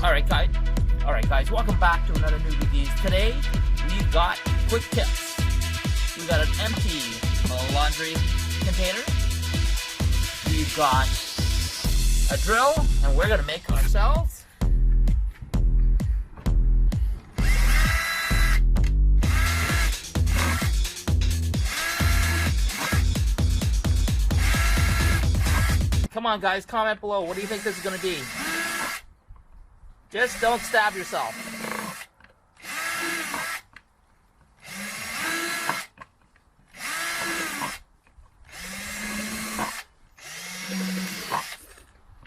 Alright guys, welcome back to another Newbie Views. Today, we've got quick tips. We've got an empty laundry container. We've got a drill, and we're gonna make ourselves Come on guys, comment below. What do you think this is gonna be? Just don't stab yourself.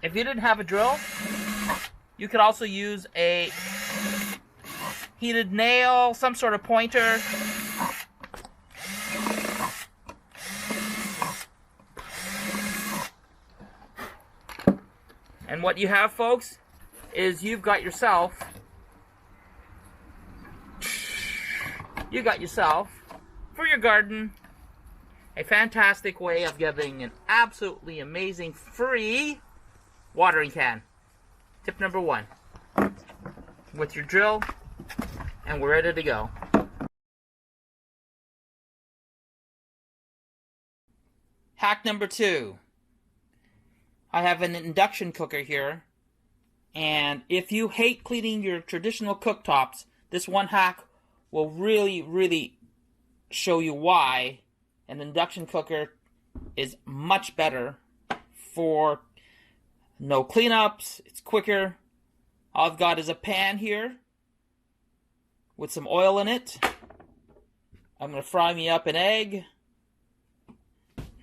If you didn't have a drill, you could also use a heated nail, some sort of pointer. And what you have, folks, is you've got yourself for your garden a fantastic way of getting an absolutely amazing free watering can. Tip number 1, with your drill, and we're ready to go. Hack number 2, I have an induction cooker here. And if you hate cleaning your traditional cooktops, this one hack will really show you why an induction cooker is much better for no cleanups. It's quicker. All I've got is a pan here with some oil in it. I'm going to fry me up an egg.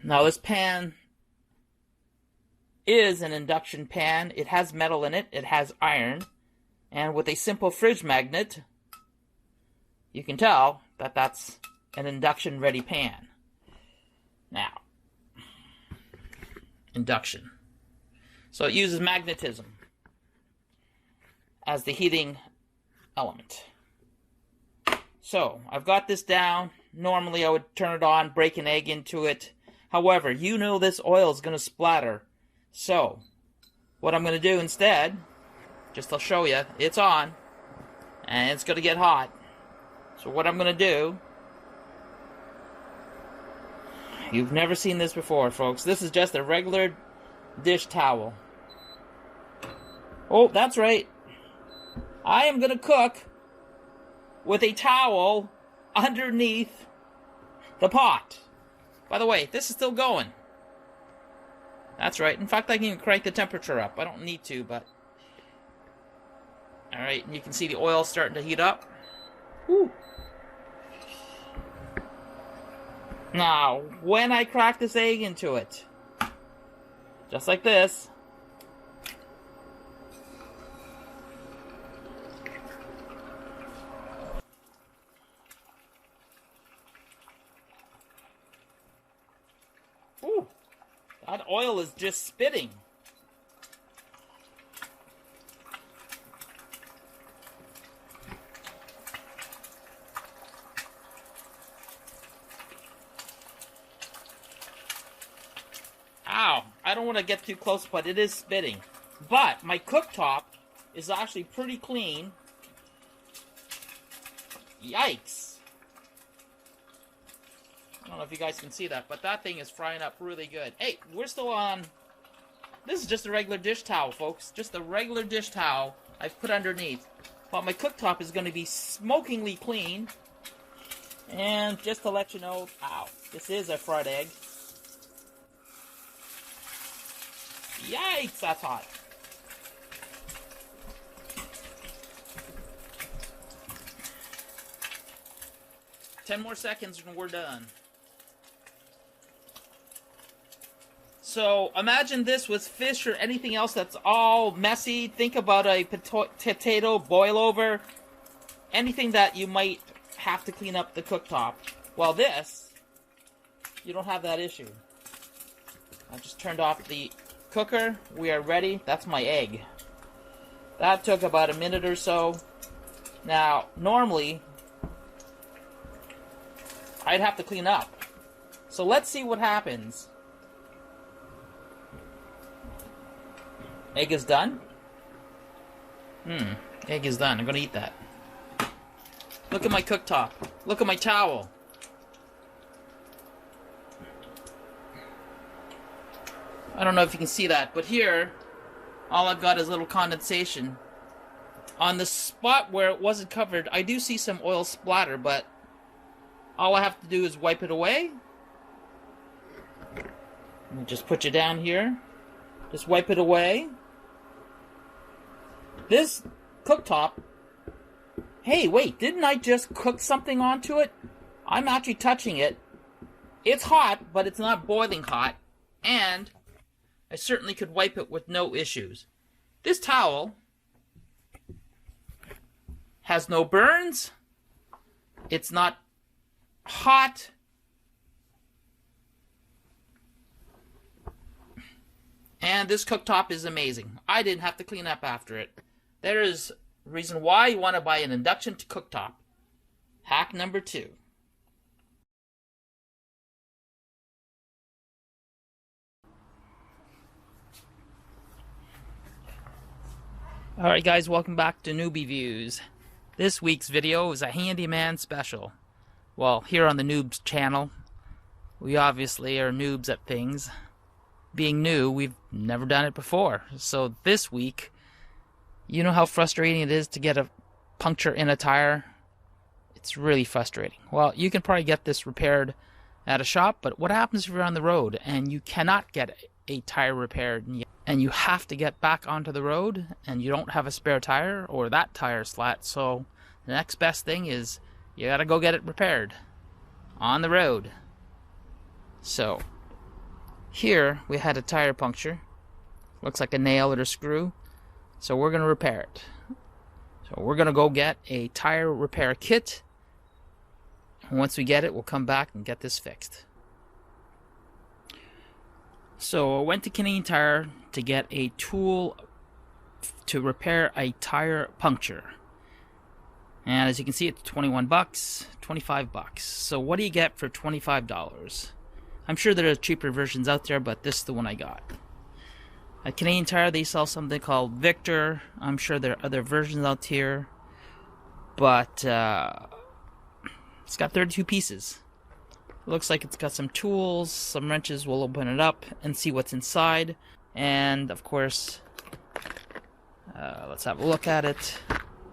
Now this pan is an induction pan. It has metal in it, it has iron, and with a simple fridge magnet you can tell that that's an induction ready pan. Now, induction, so it uses magnetism as the heating element. So I've got this down. Normally I would turn it on, break an egg into it. However, you know this oil is going to splatter. So, what I'm going to do instead, just to show you, it's on, and it's going to get hot. So what I'm going to do, you've never seen this before, folks. This is just a regular dish towel. Oh, that's right. I am going to cook with a towel underneath the pot. By the way, this is still going. That's right. In fact, I can even crank the temperature up. I don't need to, but... Alright, and you can see the oil starting to heat up. Whew. Now, when I crack this egg into it, just like this, ooh, that oil is just spitting. Ow, I don't want to get too close, but it is spitting. But my cooktop is actually pretty clean. Yikes. I don't know if you guys can see that, but that thing is frying up really good. Hey, we're still on... This is just a regular dish towel, folks. Just a regular dish towel I've put underneath. But my cooktop is going to be smokingly clean. And just to let you know, ow, this is a fried egg. Yikes, that's hot. Ten more seconds and we're done. So imagine this with fish or anything else that's all messy. Think about a potato boil over. Anything that you might have to clean up the cooktop. Well, this, you don't have that issue. I just turned off the cooker. We are ready. That's my egg. That took about a minute or so. Now, normally, I'd have to clean up. So let's see what happens. Egg is done. Egg is done. I'm gonna eat that. Look at my cooktop. Look at my towel. I don't know if you can see that, but here, all I've got is a little condensation. On the spot where it wasn't covered, I do see some oil splatter, but all I have to do is wipe it away. And just put you down here. Just wipe it away. This cooktop... Hey, wait, didn't I just cook something onto it? I'm actually touching it. It's hot, but it's not boiling hot. And I certainly could wipe it with no issues. This towel has no burns. It's not hot. And this cooktop is amazing. I didn't have to clean up after it. There is a reason why you want to buy an induction cooktop. Hack number 2. Alright guys, welcome back to Newbie Views. This week's video is a handyman special. Well, here on the Noobs channel, we obviously are noobs at things. Being new, we've never done it before. So this week, you know how frustrating it is to get a puncture in a tire? It's really frustrating. Well, you can probably get this repaired at a shop, but what happens if you're on the road and you cannot get a tire repaired and you have to get back onto the road and you don't have a spare tire or that tire's flat? So the next best thing is you gotta go get it repaired on the road. So here we had a tire puncture. Looks like a nail or a screw. So we're gonna repair it. So we're gonna go get a tire repair kit. And once we get it, we'll come back and get this fixed. So I went to Canadian Tire to get a tool to repair a tire puncture. And as you can see, it's 21 bucks, 25 bucks. So what do you get for $25? I'm sure there are cheaper versions out there, but this is the one I got. At Canadian Tire, they sell something called Victor. I'm sure there are other versions out here. But it's got 32 pieces. Looks like it's got some tools, some wrenches. We'll open it up and see what's inside. And, of course, let's have a look at it.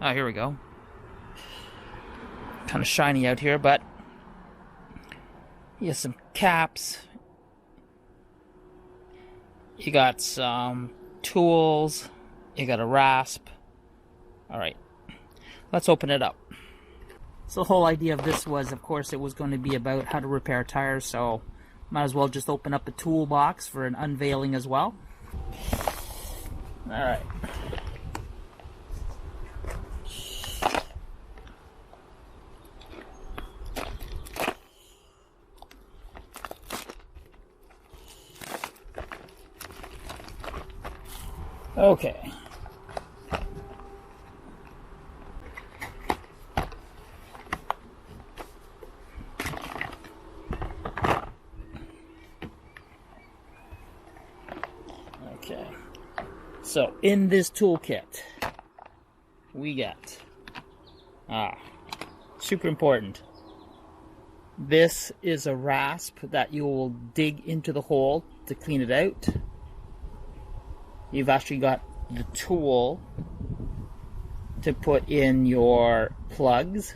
Oh, here we go. Kind of shiny out here, but you have some caps. You got some tools. You got a rasp. Alright, let's open it up. So the whole idea of this was, of course, it was going to be about how to repair tires, so might as well just open up a toolbox for an unveiling as well. Alright. Okay. Okay. So in this toolkit, we get super important. This is a rasp that you will dig into the hole to clean it out. You've actually got the tool to put in your plugs.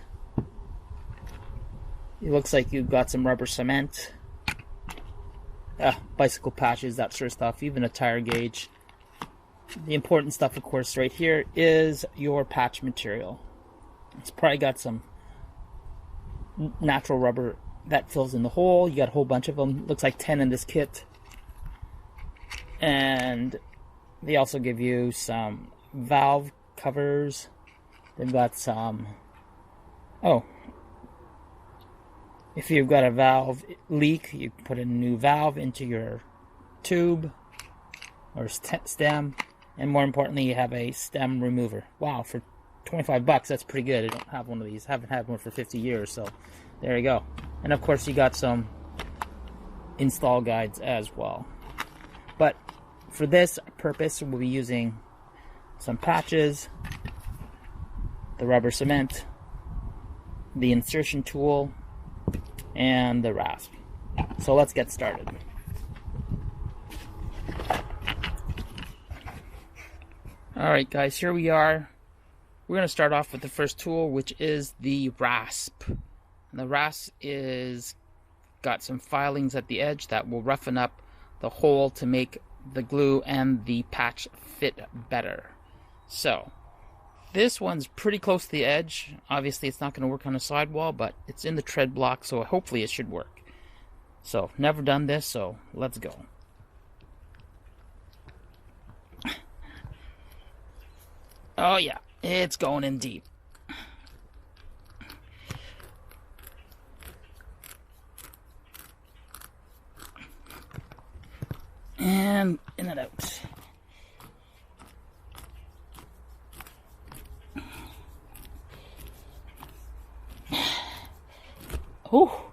It looks like you've got some rubber cement, bicycle patches, that sort of stuff, even a tire gauge. The important stuff, of course, right here is your patch material. It's probably got some natural rubber that fills in the hole. You got a whole bunch of them. Looks like 10 in this kit. And they also give you some valve covers. They've got some... Oh. If you've got a valve leak, you put a new valve into your tube or stem. And more importantly, you have a stem remover. Wow, for 25 bucks, that's pretty good. I don't have one of these. Haven't had one for 50 years, so there you go. And of course, you got some install guides as well. But for this purpose, we'll be using some patches, the rubber cement, the insertion tool, and the rasp. So let's get started. Alright guys, here we are. We're going to start off with the first tool, which is the rasp. And the rasp is got some filings at the edge that will roughen up the hole to make the glue and the patch fit better. So this one's pretty close to the edge. Obviously it's not going to work on a sidewall, but it's in the tread block, so hopefully it should work. So never done this, so let's go. Oh yeah, it's going in deep. And in and out. Oh,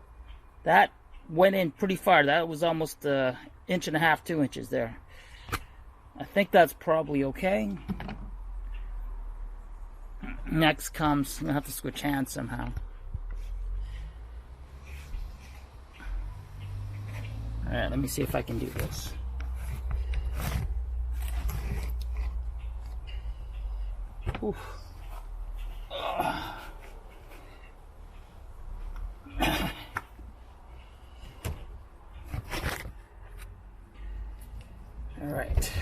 that went in pretty far. That was almost an inch and a half, 2 inches there. I think that's probably okay. Next comes, I'm gonna have to switch hands somehow. Alright, let me see if I can do this. Oof. Alright.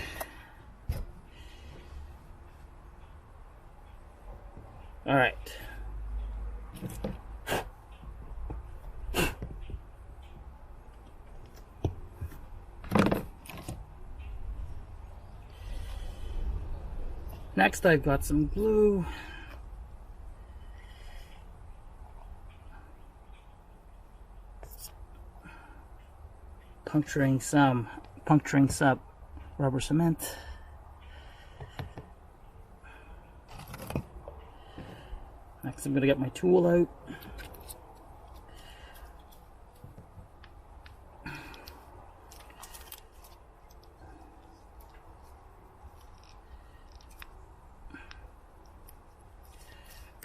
Alright. Next, I've got some glue. Puncturing some rubber cement. Next, I'm going to get my tool out.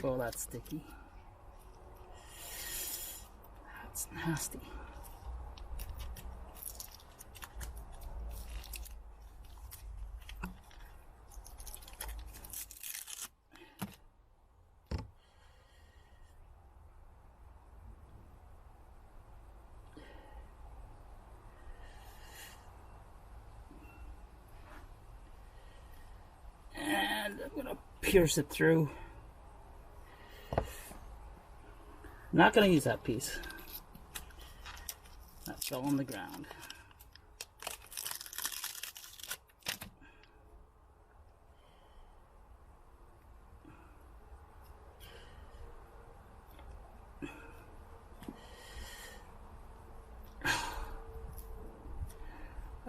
Oh, that's sticky. That's nasty. And I'm going to pierce it through. I'm not going to use that piece. That fell on the ground.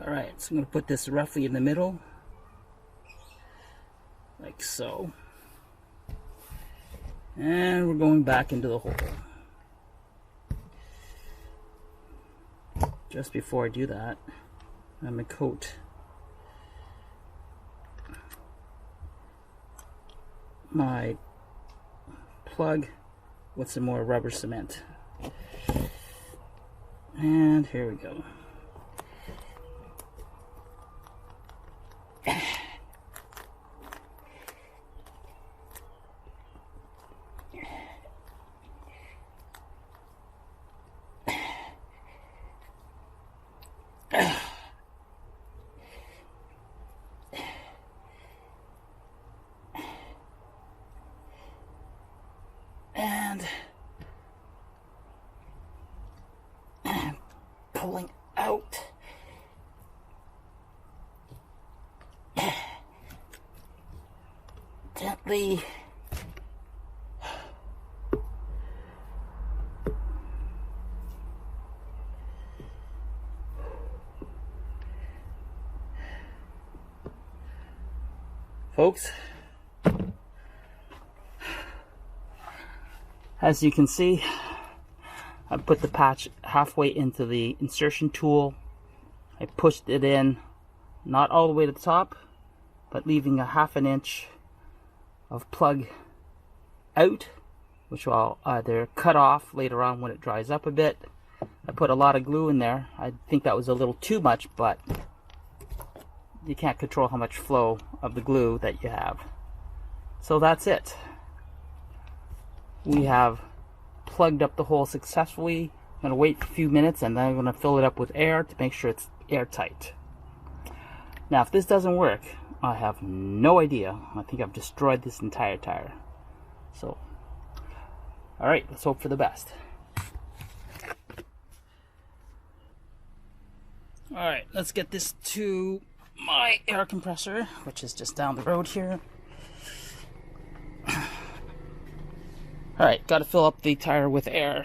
Alright, so I'm going to put this roughly in the middle. Like so. And we're going back into the hole. Just before I do that, I'm going to coat my plug with some more rubber cement. And here we go. And pulling out. Gently. Folks, as you can see, I put the patch halfway into the insertion tool. I pushed it in, not all the way to the top, but leaving a 1/2 inch of plug out, which I'll either cut off later on when it dries up a bit. I put a lot of glue in there. I think that was a little too much, but you can't control how much flow of the glue that you have. So that's it. We have plugged up the hole successfully. I'm going to wait a few minutes and then I'm going to fill it up with air to make sure it's airtight. Now if this doesn't work, I have no idea. I think I've destroyed this entire tire. So, alright, let's hope for the best. Alright, let's get this to my air compressor, which is just down the road here. Alright, gotta fill up the tire with air,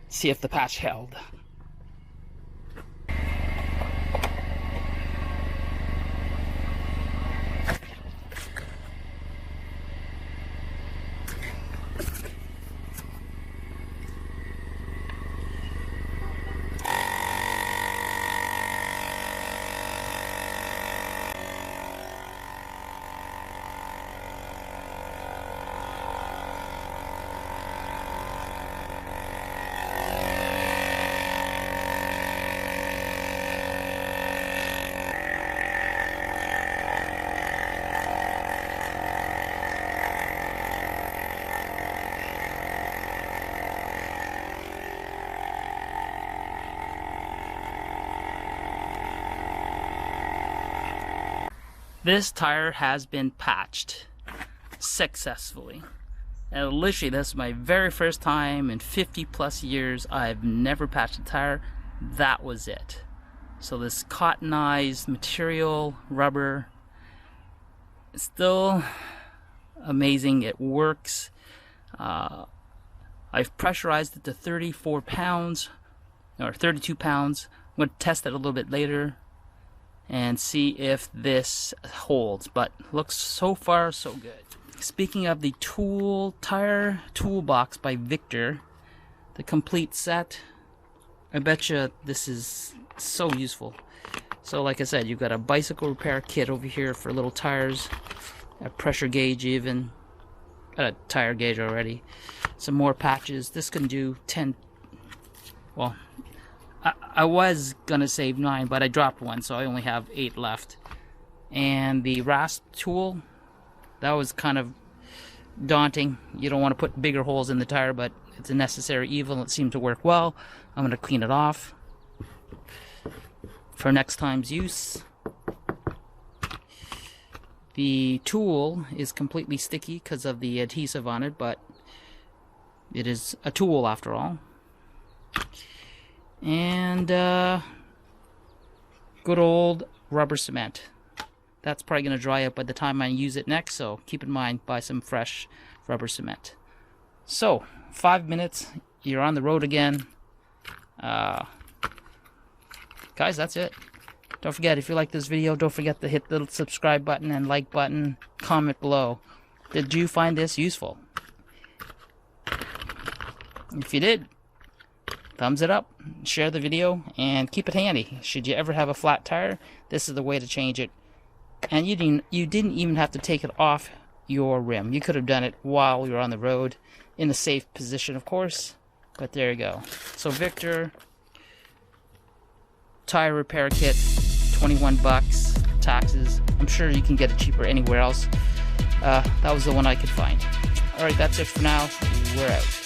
see if the patch held. This tire has been patched successfully. And literally, this is my very first time in 50 plus years. I've never patched a tire. That was it. So this cottonized material, rubber, it's still amazing. It works. I've pressurized it to 34 pounds or 32 pounds. I'm going to test it a little bit later and see if this holds, but looks so far so good. Speaking of the tire toolbox by Victor, the complete set, I bet you this is so useful. So like I said, you've got a bicycle repair kit over here for little tires, a pressure gauge, even a tire gauge already, some more patches. This can do 10, well, I was gonna save 9, but I dropped one, so I only have 8 left. And the rasp tool, that was kind of daunting. You don't want to put bigger holes in the tire, but it's a necessary evil. It seemed to work well. I'm gonna clean it off for next time's use. The tool is completely sticky because of the adhesive on it, but it is a tool after all. And good old rubber cement. That's probably going to dry up by the time I use it next, so keep in mind, buy some fresh rubber cement. So 5 minutes, you're on the road again. Guys, that's it. Don't forget, if you like this video, don't forget to hit the subscribe button and like button. Comment below, did you find this useful? If you did, thumbs it up, share the video, and keep it handy. Should you ever have a flat tire, this is the way to change it. And you didn't even have to take it off your rim. You could have done it while you're on the road, in a safe position, of course. But there you go. So Victor tire repair kit, 21 bucks, taxes. I'm sure you can get it cheaper anywhere else. That was the one I could find. Alright, that's it for now. We're out.